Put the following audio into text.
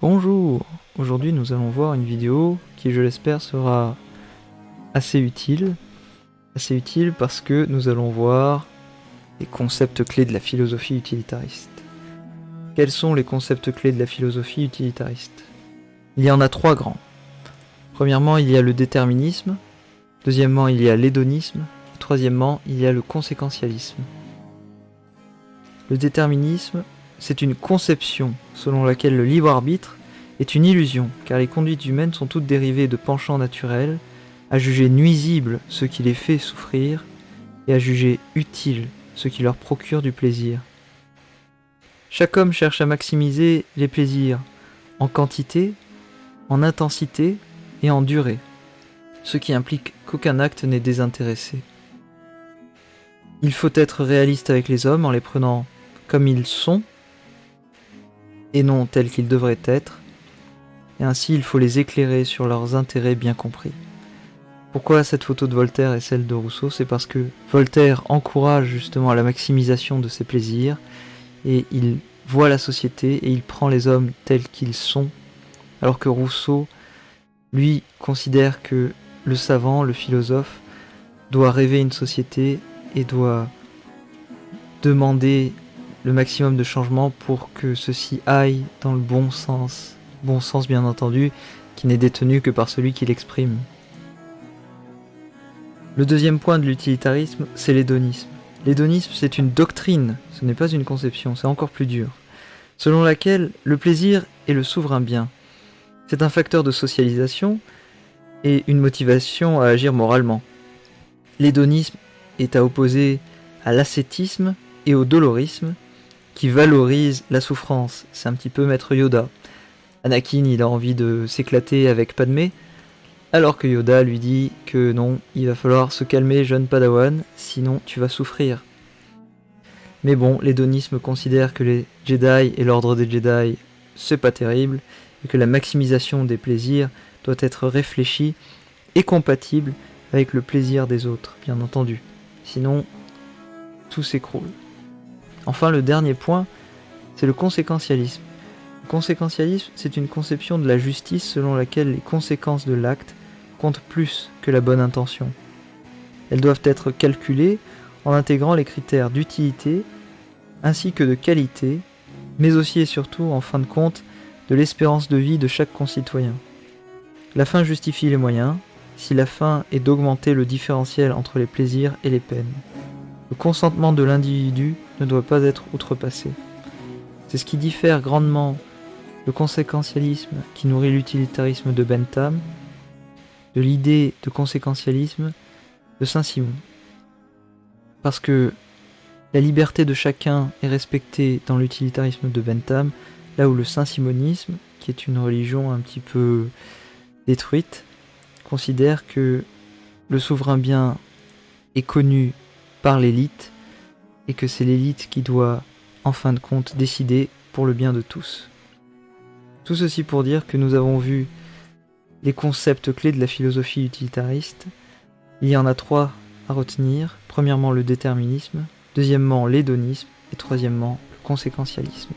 Bonjour! Aujourd'hui nous allons voir une vidéo qui, je l'espère, sera assez utile. Assez utile parce que nous allons voir les concepts clés de la philosophie utilitariste. Quels sont les concepts clés de la philosophie utilitariste? Il y en a trois grands. Premièrement, il y a le déterminisme. Deuxièmement, il y a l'hédonisme. Et troisièmement, il y a le conséquentialisme. Le déterminisme, c'est une conception selon laquelle le libre arbitre est une illusion, car les conduites humaines sont toutes dérivées de penchants naturels, à juger nuisible ce qui les fait souffrir, et à juger utile ce qui leur procure du plaisir. Chaque homme cherche à maximiser les plaisirs en quantité, en intensité et en durée, ce qui implique qu'aucun acte n'est désintéressé. Il faut être réaliste avec les hommes en les prenant comme ils sont, et non tels qu'ils devraient être, et ainsi il faut les éclairer sur leurs intérêts bien compris. Pourquoi cette photo de Voltaire et celle de Rousseau? C'est parce que Voltaire encourage justement à la maximisation de ses plaisirs, et il voit la société et il prend les hommes tels qu'ils sont, alors que Rousseau, lui, considère que le savant, le philosophe, doit rêver une société et doit demander le maximum de changements pour que ceci aille dans le bon sens bien entendu, qui n'est détenu que par celui qui l'exprime. Le deuxième point de l'utilitarisme, c'est l'hédonisme. L'hédonisme, c'est une doctrine, ce n'est pas une conception, c'est encore plus dur, selon laquelle le plaisir est le souverain bien. C'est un facteur de socialisation et une motivation à agir moralement. L'hédonisme est à opposer à l'ascétisme et au dolorisme, qui valorise la souffrance. C'est un petit peu Maître Yoda. Anakin, il a envie de s'éclater avec Padmé, alors que Yoda lui dit que non, il va falloir se calmer, jeune Padawan, sinon tu vas souffrir. Mais bon, l'hédonisme considère que les Jedi et l'ordre des Jedi, c'est pas terrible, et que la maximisation des plaisirs doit être réfléchie et compatible avec le plaisir des autres, bien entendu. Sinon, tout s'écroule. Enfin, le dernier point, c'est le conséquentialisme. Le conséquentialisme, c'est une conception de la justice selon laquelle les conséquences de l'acte comptent plus que la bonne intention. Elles doivent être calculées en intégrant les critères d'utilité ainsi que de qualité, mais aussi et surtout, en fin de compte, de l'espérance de vie de chaque concitoyen. La fin justifie les moyens, si la fin est d'augmenter le différentiel entre les plaisirs et les peines. Le consentement de l'individu ne doit pas être outrepassé. C'est ce qui diffère grandement le conséquentialisme qui nourrit l'utilitarisme de Bentham de l'idée de conséquentialisme de Saint-Simon. Parce que la liberté de chacun est respectée dans l'utilitarisme de Bentham, là où le saint-simonisme, qui est une religion un petit peu détruite, considère que le souverain bien est connu par l'élite et que c'est l'élite qui doit, en fin de compte, décider pour le bien de tous. Tout ceci pour dire que nous avons vu les concepts clés de la philosophie utilitariste. Il y en a trois à retenir. Premièrement, le déterminisme. Deuxièmement, l'hédonisme. Et troisièmement, le conséquentialisme.